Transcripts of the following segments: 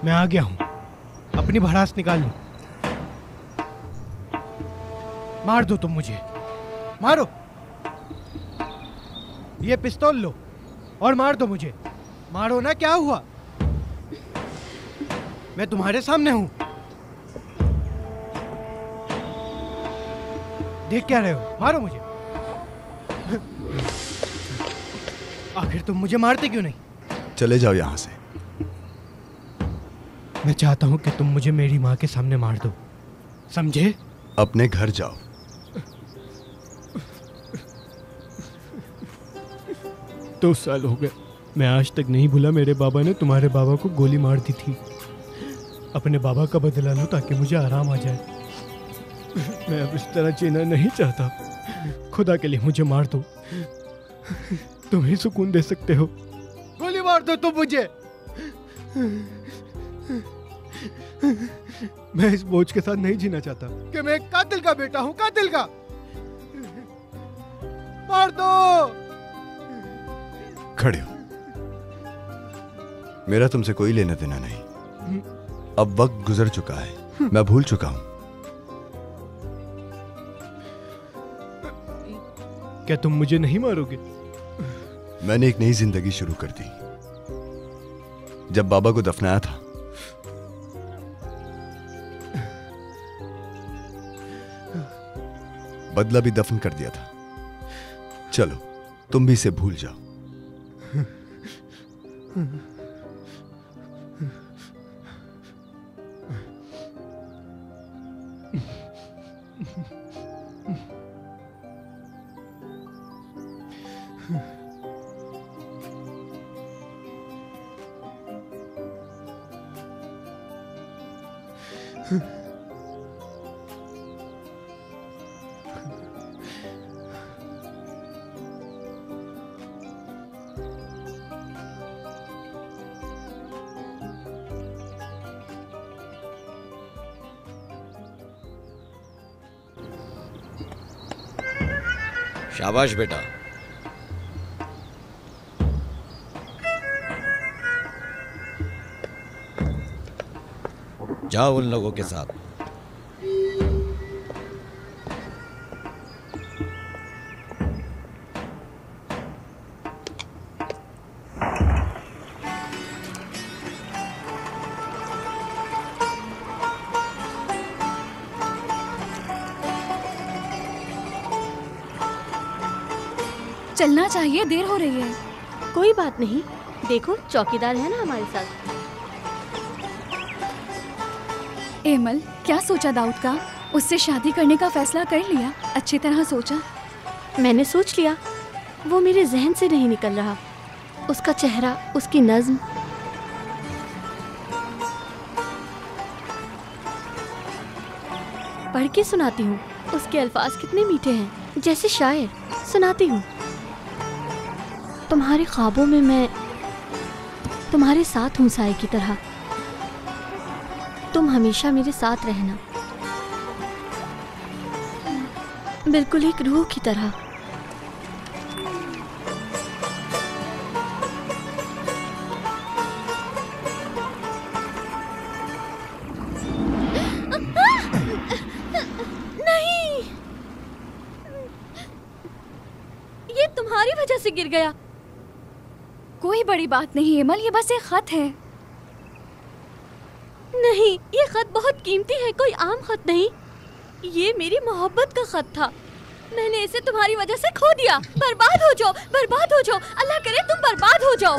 मैं आ गया हूं, अपनी भड़ास निकाल लो। मार दो तुम मुझे, मारो। ये पिस्तौल लो और मार दो मुझे। मारो ना, क्या हुआ? मैं तुम्हारे सामने हूं। देख क्या रहे हो? मारो मुझे। आखिर तुम मुझे मारते क्यों नहीं? चले जाओ यहां से। मैं चाहता हूं कि तुम मुझे मेरी माँ के सामने मार दो, समझे? अपने घर जाओ। 2 साल हो गए, मैं आज तक नहीं भूला मेरे बाबा ने तुम्हारे बाबा को गोली मार दी थी। अपने बाबा का बदला लो ताकि मुझे आराम आ जाए। मैं अब इस तरह जीना नहीं चाहता। खुदा के लिए मुझे मार दो, तुम ही सुकून दे सकते हो। गोली मार दो तुम मुझे। मैं इस बोझ के साथ नहीं जीना चाहता कि मैं एक कातिल का बेटा हूं, कातिल का। मार दो। खड़े हो, मेरा तुमसे कोई लेना देना नहीं। अब वक्त गुजर चुका है, मैं भूल चुका हूं। क्या तुम मुझे नहीं मारोगे? मैंने एक नई जिंदगी शुरू कर दी। जब बाबा को दफनाया था, बदला भी दफन कर दिया था। चलो तुम भी इसे भूल जाओ। शाबाश बेटा। जाओ उन लोगों के साथ। चलना चाहिए, देर हो रही है। कोई बात नहीं, देखो चौकीदार है ना हमारे साथ। एमल, क्या सोचा दाऊद का? उससे शादी करने का फैसला कर लिया? अच्छी तरह सोचा? मैंने सोच लिया, वो मेरे जहन से नहीं निकल रहा। उसका चेहरा, उसकी नज्म। पढ़ के सुनाती हूँ, उसके अल्फाज कितने मीठे हैं, जैसे शायर। सुनाती हूँ। तुम्हारे ख्वाबों में मैं तुम्हारे साथ हूँ साए की तरह। तुम हमेशा मेरे साथ रहना, बिल्कुल एक रूह की तरह। नहीं, ये तुम्हारी वजह से गिर गया। कोई बड़ी बात नहीं एमल, ये बस एक खत है। नहीं, ये खत बहुत कीमती है, कोई आम खत नहीं। ये मेरी मोहब्बत का खत था। मैंने इसे तुम्हारी वजह से खो दिया। बर्बाद हो जाओ, बर्बाद हो जाओ। अल्लाह करे तुम बर्बाद हो जाओ।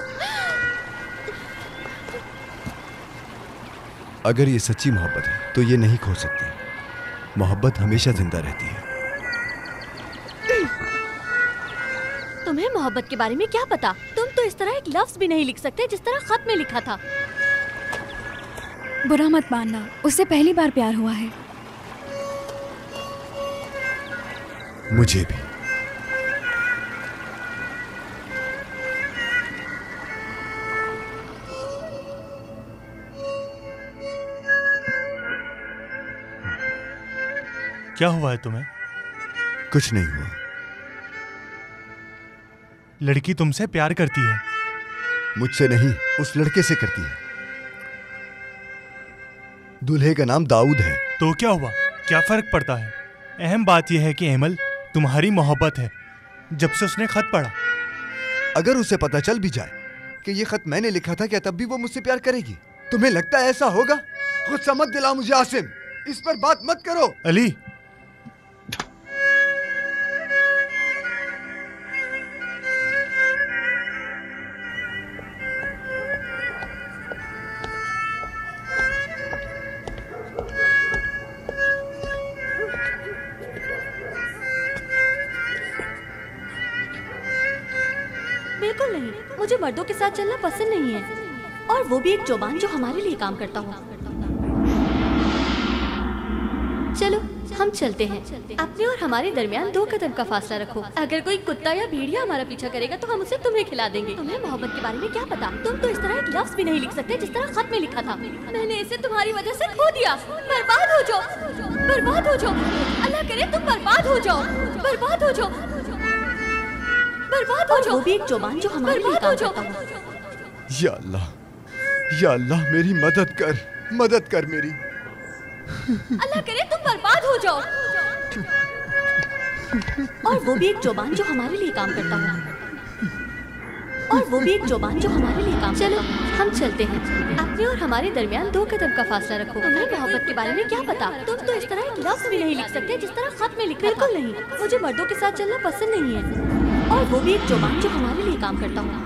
अगर ये सच्ची मोहब्बत है तो ये नहीं खो सकती। मोहब्बत हमेशा जिंदा रहती है। तुम्हें मोहब्बत के बारे में क्या पता? तुम तो इस तरह एक लफ्ज भी नहीं लिख सकते जिस तरह खत में लिखा था। बुरा मत मानना, उससे पहली बार प्यार हुआ है। मुझे भी। क्या हुआ है तुम्हें? कुछ नहीं हुआ। लड़की तुमसे प्यार करती है। मुझसे नहीं, उस लड़के से करती है। दूल्हे का नाम दाऊद है। तो क्या हुआ, क्या फर्क पड़ता है? अहम बात यह है कि एमल तुम्हारी मोहब्बत है जब से उसने खत पढ़ा। अगर उसे पता चल भी जाए कि ये खत मैंने लिखा था, क्या तब भी वो मुझसे प्यार करेगी? तुम्हें लगता है ऐसा होगा? गुस्सा मत दिलाओ मुझे आसिम, इस पर बात मत करो। अली, बिल्कुल नहीं, मुझे मर्दों के साथ चलना पसंद नहीं है, और वो भी एक जुबान जो हमारे लिए काम करता हो। चलो हम चलते हैं। अपने और हमारे दरमियान 2 कदम का फासला रखो। अगर कोई कुत्ता या भेड़िया हमारा पीछा करेगा तो हम उसे तुम्हें खिला देंगे। तुम्हें मोहब्बत के बारे में क्या पता? तुम तो इस तरह एक लफ्ज भी नहीं लिख सकते जिस तरह खत में लिखा था। मैंने इसे तुम्हारी वजह से खो दिया। बर्बाद हो जाओ, बर्बाद हो जाओ। अल्लाह करे तुम बर्बाद हो जाओ, बर्बाद हो जाओ, बर्बाद हो जाओ। वो भी एक जुबान जो हमारे लिए काम करता हो। या अल्लाह, या अल्लाह मेरी मदद कर, मदद कर मेरी। अल्लाह करे तुम बर्बाद हो जाओ। और वो भी एक जुबान जो हमारे लिए काम करता हो। और वो भी एक जुबान जो हमारे लिए काम। चलो हम चलते हैं। अपने और हमारे दरमियान 2 कदम का फासला रखो। तुम्हें मोहब्बत के बारे में क्या पता? तुम तो इस तरह एक लफ्ज भी नहीं लिख सकते जिस तरह खत में लिखा। बिल्कुल नहीं, मुझे मर्दों के साथ चलना पसंद नहीं है, और वो भी एक जुबान जो हमारे लिए काम करता हो।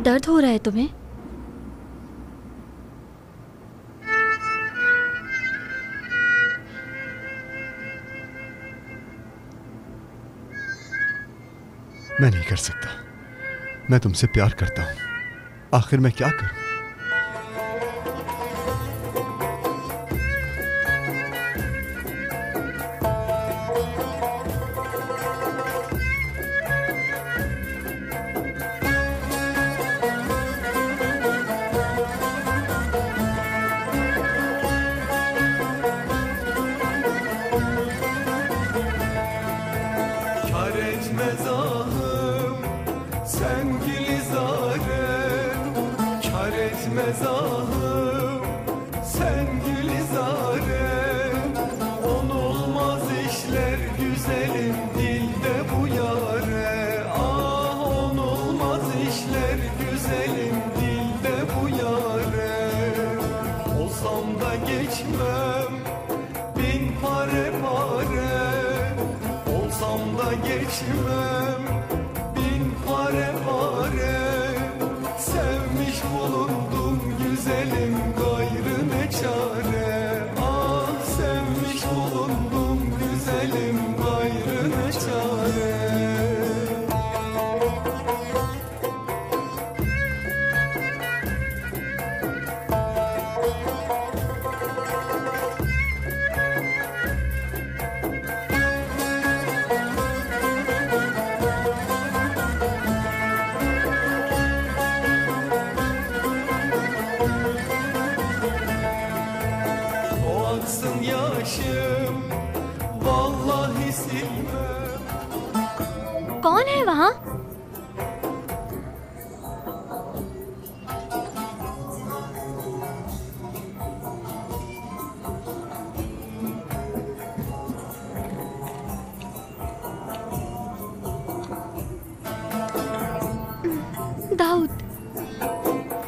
दर्द हो रहा है तुम्हें? मैं नहीं कर सकता, मैं तुमसे प्यार करता हूं। आखिर मैं क्या करूं? कौन है वहाँ? Dawood.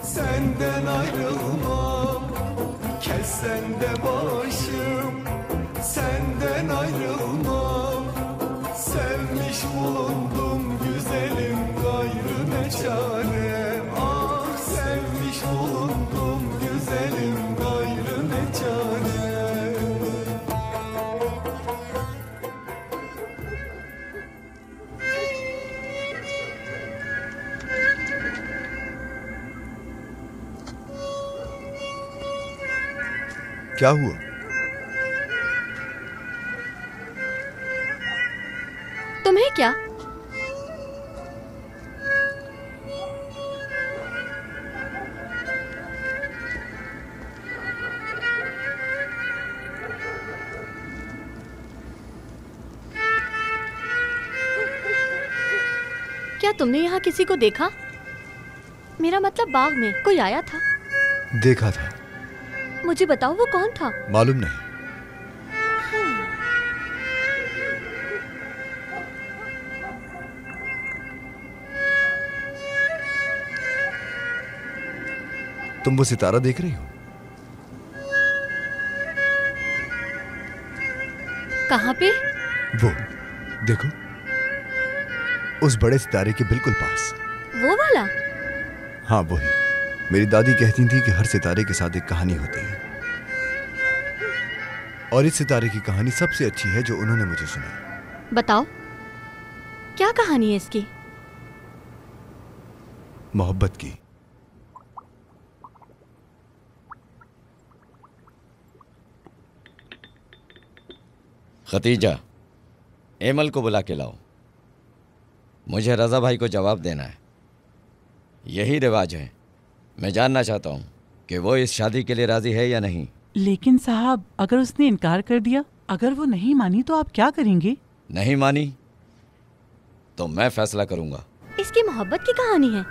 Senden ayrılmam, kessen de başım. Senden ayrılmam, sevmiş bulundum. çare Ah sevmiş bulundum güzelim gayrı ne çare क्या हुआ? तुम्हें क्या? क्या तुमने यहाँ किसी को देखा? मेरा मतलब बाग में कोई आया था? देखा था। मुझे बताओ वो कौन था? मालूम नहीं। तुम वो सितारा देख रही हो? कहाँ पे? वो देखो, उस बड़े सितारे के बिल्कुल पास। वो वाला? हाँ वही। मेरी दादी कहती थी कि हर सितारे के साथ एक कहानी होती है, और इस सितारे की कहानी सबसे अच्छी है जो उन्होंने मुझे सुनाई। बताओ, क्या कहानी है इसकी? मोहब्बत की। खतीजा, एमल को बुला के लाओ। मुझे रजा भाई को जवाब देना है। यही रिवाज है। मैं जानना चाहता हूँ कि वो इस शादी के लिए राजी है या नहीं। लेकिन साहब, अगर उसने इनकार कर दिया, अगर वो नहीं मानी तो आप क्या करेंगे? नहीं मानी तो मैं फैसला करूंगा। इसकी मोहब्बत की कहानी है।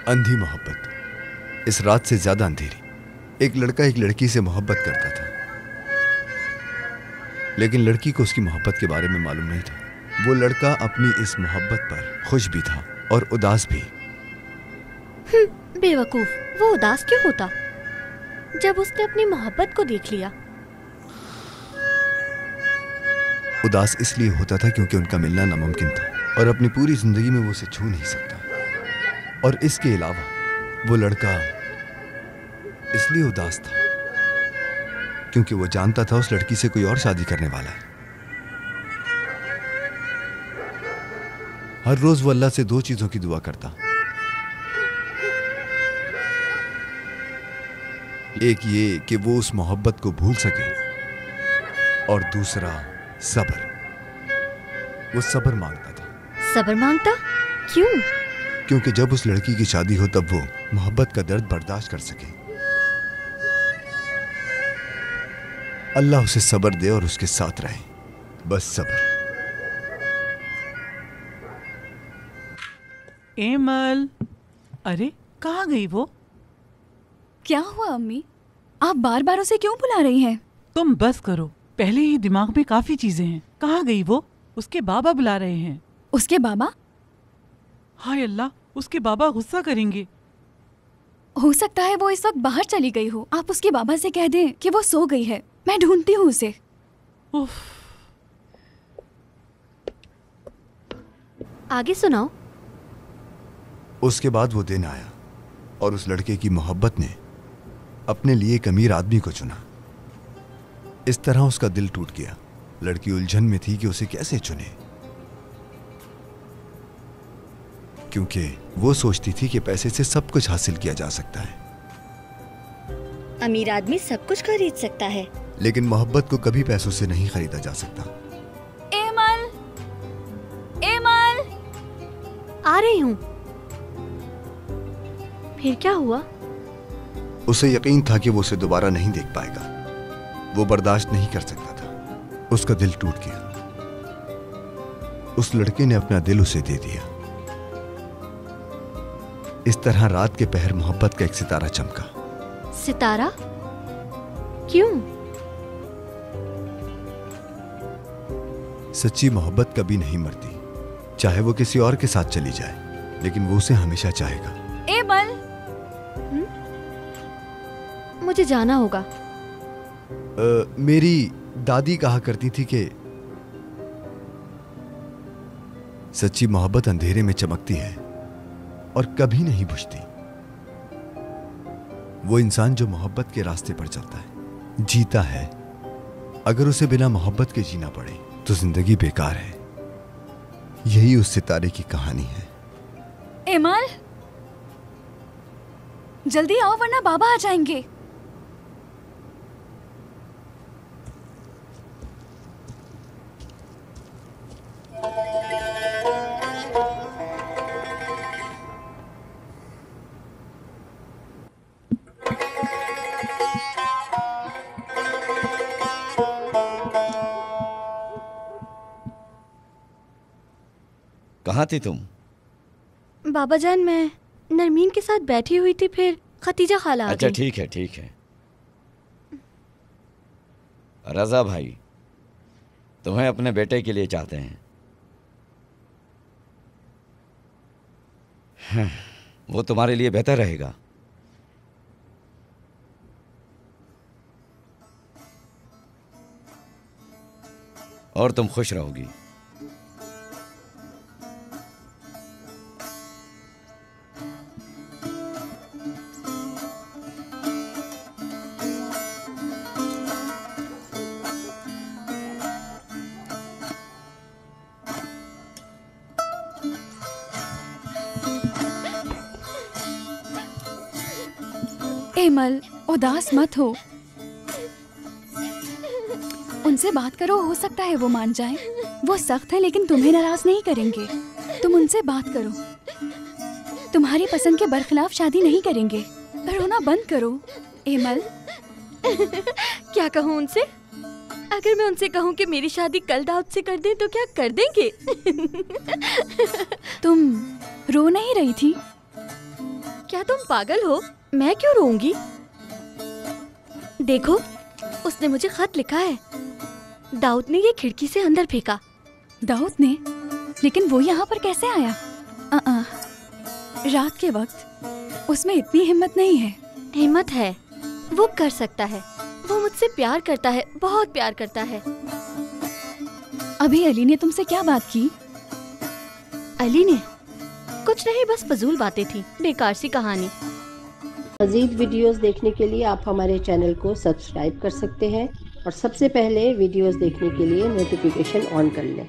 अंधी मोहब्बत, इस रात से ज्यादा अंधेरी। एक लड़का एक लड़की से मोहब्बत करता था, लेकिन लड़की को उसकी मोहब्बत के बारे में मालूम नहीं था। वो लड़का अपनी इस मोहब्बत पर खुश भी था और उदास भी। बेवकूफ, वो उदास क्यों होता जब उसने अपनी मोहब्बत को देख लिया? उदास इसलिए होता था क्योंकि उनका मिलना नामुमकिन था और अपनी पूरी जिंदगी में वो उसे छू नहीं सकता। और इसके अलावा वो लड़का इसलिए उदास था क्योंकि वो जानता था उस लड़की से कोई और शादी करने वाला है। हर रोज वो अल्लाह से दो चीजों की दुआ करता। एक ये कि वो उस मोहब्बत को भूल सके, और दूसरा सब्र। वो सब्र मांगता था। सब्र मांगता? क्यों? क्योंकि जब उस लड़की की शादी हो तब वो मोहब्बत का दर्द बर्दाश्त कर सके। अल्लाह उसे सब्र दे और उसके साथ रहे, बस सब्र। एमल, अरे कहाँ गई वो? क्या हुआ अम्मी? आप बार बार उसे क्यों बुला रही हैं? तुम बस करो, पहले ही दिमाग में काफी चीजें हैं। कहाँ गई वो? उसके बाबा बुला रहे हैं। उसके बाबा? हाय अल्लाह, उसके बाबा गुस्सा करेंगे। हो सकता है वो इस वक्त बाहर चली गई हो। आप उसके बाबा से कह दें कि वो सो गई है। मैं ढूंढती हूँ उसे। उफ। आगे सुनाओ। उसके बाद वो दिन आया और उस लड़के की मोहब्बत ने अपने लिए एक अमीर आदमी को चुना। इस तरह उसका दिल टूट गया। लड़की उलझन में थी कि उसे कैसे चुने, क्योंकि वो सोचती थी कि पैसे से सब कुछ हासिल किया जा सकता है। अमीर आदमी सब कुछ खरीद सकता है, लेकिन मोहब्बत को कभी पैसों से नहीं खरीदा जा सकता। एमल, एमल, आ रही हूँ। फिर क्या हुआ? उसे यकीन था कि वो उसे दोबारा नहीं देख पाएगा। वो बर्दाश्त नहीं कर सकता था। उसका दिल टूट गया। उस लड़के ने अपना दिल उसे दे दिया। इस तरह रात के पहर मोहब्बत का एक सितारा चमका। सितारा? क्यों? सच्ची मोहब्बत कभी नहीं मरती, चाहे वो किसी और के साथ चली जाए, लेकिन वो उसे हमेशा चाहेगा। एमल, मुझे जाना होगा। मेरी दादी कहा करती थी कि सच्ची मोहब्बत अंधेरे में चमकती है और कभी नहीं बुझती। वो इंसान जो मोहब्बत के रास्ते पर चलता है, जीता है, अगर उसे बिना मोहब्बत के जीना पड़े तो जिंदगी बेकार है। यही उस सितारे की कहानी है। एमल, जल्दी आओ वरना बाबा आ जाएंगे। कहाँ थी तुम? बाबा जान, मैं नरमीन के साथ बैठी हुई थी, फिर खतीजा खाला आ अच्छा गई। ठीक है ठीक है। रजा भाई तुम्हें अपने बेटे के लिए चाहते हैं। वो तुम्हारे लिए बेहतर रहेगा। और तुम खुश रहोगी। एमल, उदास मत हो, उनसे बात करो, हो सकता है वो मान जाए। वो सख्त है लेकिन तुम्हें नाराज नहीं करेंगे। तुम उनसे बात करो, तुम्हारी पसंद के बरखिलाफ शादी नहीं करेंगे। रोना बंद करो एमल। क्या कहूँ उनसे? अगर मैं उनसे कहूँ कि मेरी शादी कल दाऊद से कर दें तो क्या कर देंगे? तुम रो नहीं रही थी? क्या तुम पागल हो? मैं क्यों रोऊंगी? देखो, उसने मुझे खत लिखा है। दाऊद ने ये खिड़की से अंदर फेंका। दाऊद ने? लेकिन वो यहाँ पर कैसे आया? रात के वक्त उसमें इतनी हिम्मत नहीं है। हिम्मत है, वो कर सकता है। वो मुझसे प्यार करता है, बहुत प्यार करता है। अभी अली ने तुमसे क्या बात की? अली ने कुछ नहीं, बस फजूल बातें थी, बेकार सी कहानी। मज़ीद वीडियोस देखने के लिए आप हमारे चैनल को सब्सक्राइब कर सकते हैं और सबसे पहले वीडियोस देखने के लिए नोटिफिकेशन ऑन कर लें।